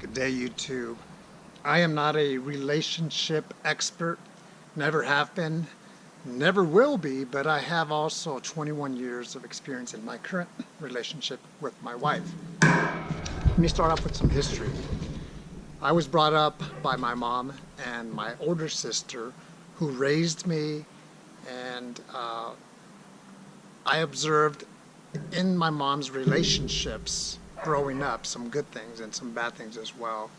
Good day, YouTube. I am not a relationship expert, never have been, never will be, but I have also 21 years of experience in my current relationship with my wife. Let me start off with some history. I was brought up by my mom and my older sister who raised me, and I observed in my mom's relationships growing up some good things and some bad things as well.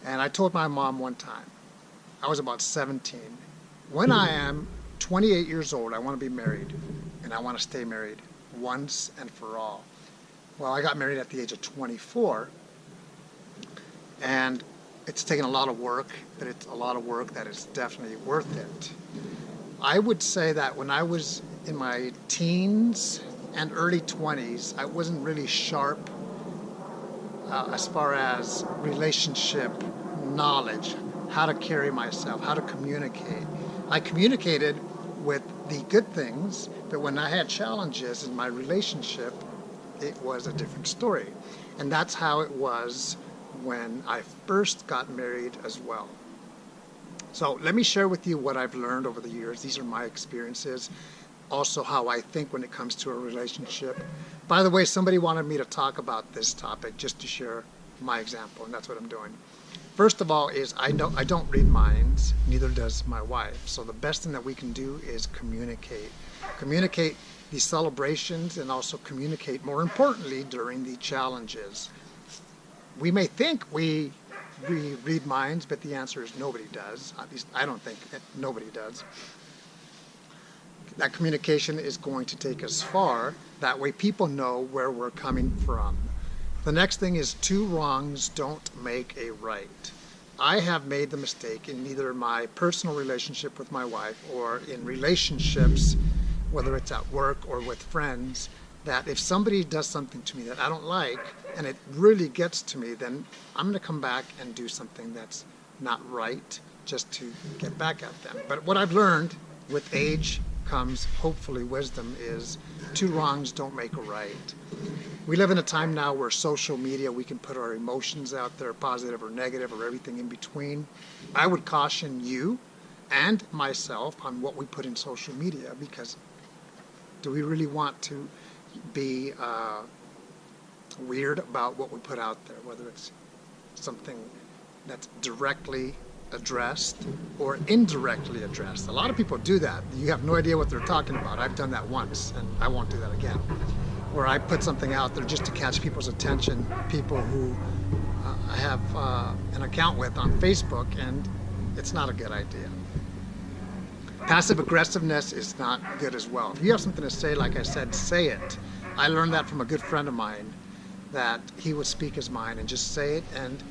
And I told my mom one time, I was about 17, when I am 28 years old, I want to be married, and I want to stay married once and for all. Well, I got married at the age of 24, and it's taken a lot of work, but it's a lot of work that is definitely worth it. I would say that when I was in my teens and early 20s, I wasn't really sharp as far as relationship knowledge, how to carry myself, how to communicate. I communicated with the good things, but when I had challenges in my relationship, it was a different story. And that's how it was when I first got married as well. So let me share with you what I've learned over the years. These are my experiences. Also how I think when it comes to a relationship. By the way, somebody wanted me to talk about this topic just to share my example, and that's what I'm doing. First of all is I don't read minds, neither does my wife. So the best thing that we can do is communicate. Communicate the celebrations and also communicate, more importantly, during the challenges. We may think we read minds, but the answer is nobody does. At least I don't think nobody does. That communication is going to take us far. That way people know where we're coming from. The next thing is two wrongs don't make a right. I have made the mistake in either my personal relationship with my wife or in relationships, whether it's at work or with friends, that if somebody does something to me that I don't like and it really gets to me, then I'm going to come back and do something that's not right just to get back at them. But what I've learned with age comes hopefully wisdom is two wrongs don't make a right. We live in a time now where social media, we can put our emotions out there, positive or negative or everything in between. I would caution you and myself on what we put in social media, because do we really want to be weird about what we put out there, whether it's something that's directly addressed or indirectly addressed. A lot of people do that. You have no idea what they're talking about. I've done that once, and I won't do that again. Where I put something out there just to catch people's attention, people who I have an account with on Facebook, and it's not a good idea. Passive aggressiveness is not good as well. If you have something to say, like I said, say it. I learned that from a good friend of mine, that he would speak his mind and just say it, and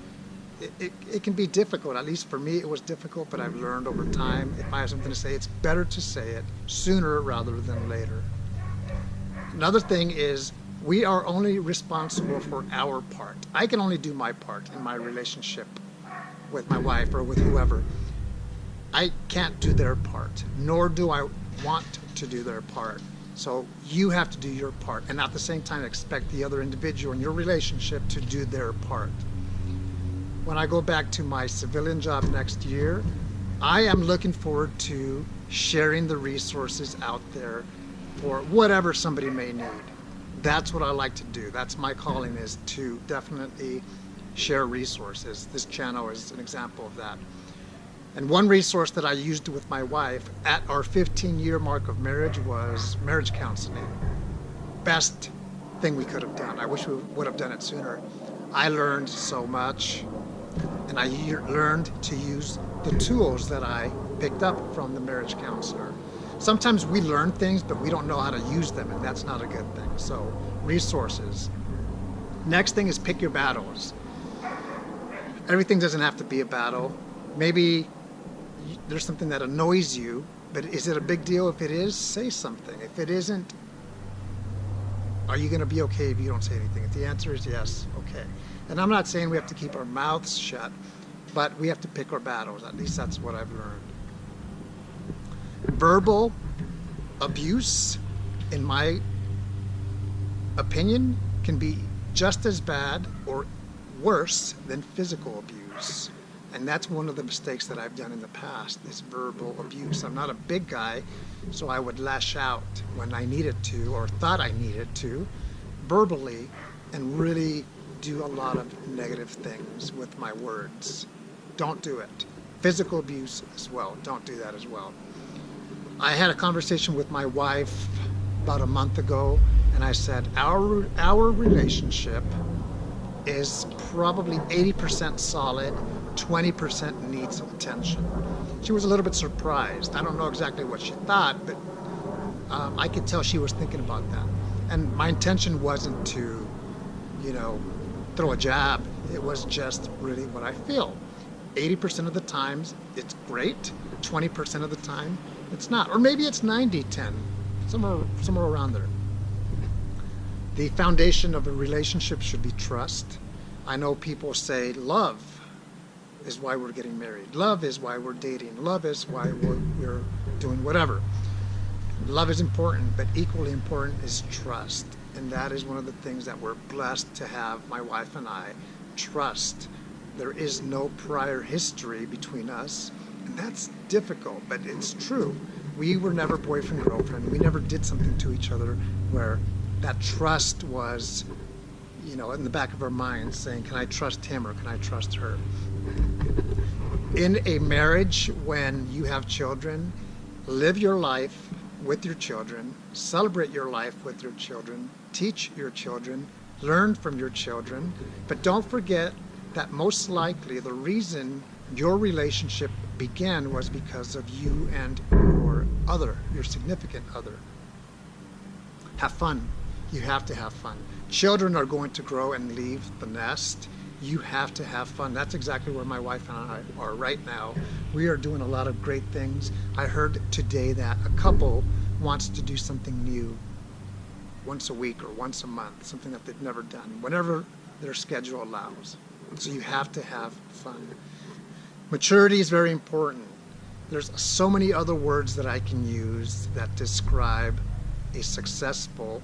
it can be difficult. At least for me it was difficult, but I've learned over time, if I have something to say, it's better to say it sooner rather than later. Another thing is we are only responsible for our part. I can only do my part in my relationship with my wife or with whoever. I can't do their part, nor do I want to do their part. So you have to do your part, and at the same time expect the other individual in your relationship to do their part. When I go back to my civilian job next year, I am looking forward to sharing the resources out there for whatever somebody may need. That's what I like to do. That's my calling, is to definitely share resources. This channel is an example of that. And one resource that I used with my wife at our 15-year mark of marriage was marriage counseling. Best thing we could have done. I wish we would have done it sooner. I learned so much, and I learned to use the tools that I picked up from the marriage counselor. Sometimes we learn things, but we don't know how to use them, and that's not a good thing. So, resources. Next thing is pick your battles. Everything doesn't have to be a battle. Maybe there's something that annoys you, but is it a big deal? If it is, say something. If it isn't, are you going to be okay if you don't say anything? If the answer is yes, okay. And I'm not saying we have to keep our mouths shut, but we have to pick our battles. At least that's what I've learned. Verbal abuse, in my opinion, can be just as bad or worse than physical abuse. And that's one of the mistakes that I've done in the past, is verbal abuse. I'm not a big guy, so I would lash out when I needed to, or thought I needed to, verbally, and really do a lot of negative things with my words. Don't do it. Physical abuse as well. Don't do that as well. I had a conversation with my wife about a month ago, and I said, our relationship is probably 80% solid, 20% needs attention. She was a little bit surprised. I don't know exactly what she thought, but I could tell she was thinking about that. And my intention wasn't to, throw a jab. It was just really what I feel. 80% of the times it's great, 20% of the time it's not. Or maybe it's 90-10, somewhere around there. The foundation of a relationship should be trust. I know people say love is why we're getting married. Love is why we're dating. Love is why we're doing whatever. Love is important, but equally important is trust. And that is one of the things that we're blessed to have, my wife and I. Trust. There is no prior history between us, and that's difficult, but it's true. We were never boyfriend, girlfriend. We never did something to each other where that trust was, in the back of our minds saying, can I trust him or can I trust her? In a marriage, when you have children, live your life with your children, celebrate your life with your children, teach your children, learn from your children, but don't forget that most likely the reason your relationship began was because of you and your significant other. Have fun. You have to have fun. Children are going to grow and leave the nest. You have to have fun. That's exactly where my wife and I are right now. We are doing a lot of great things. I heard today that a couple wants to do something new once a week or once a month, something that they've never done, whenever their schedule allows. So you have to have fun. Maturity is very important. There's so many other words that I can use that describe a successful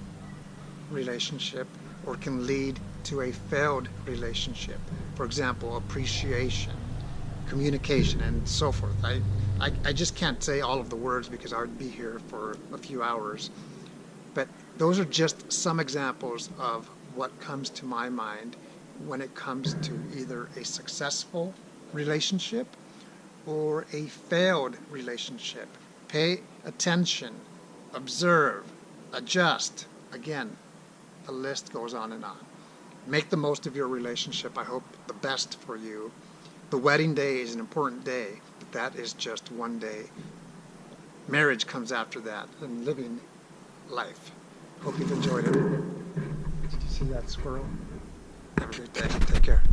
relationship or can lead to a failed relationship. For example, appreciation, communication, and so forth. I just can't say all of the words because I would be here for a few hours. But those are just some examples of what comes to my mind when it comes to either a successful relationship or a failed relationship. Pay attention, observe, adjust. Again, the list goes on and on. Make the most of your relationship. I hope the best for you. The wedding day is an important day, but that is just one day. Marriage comes after that, and living life. Hope you've enjoyed it. Did you see that squirrel? Have a great day. Take care.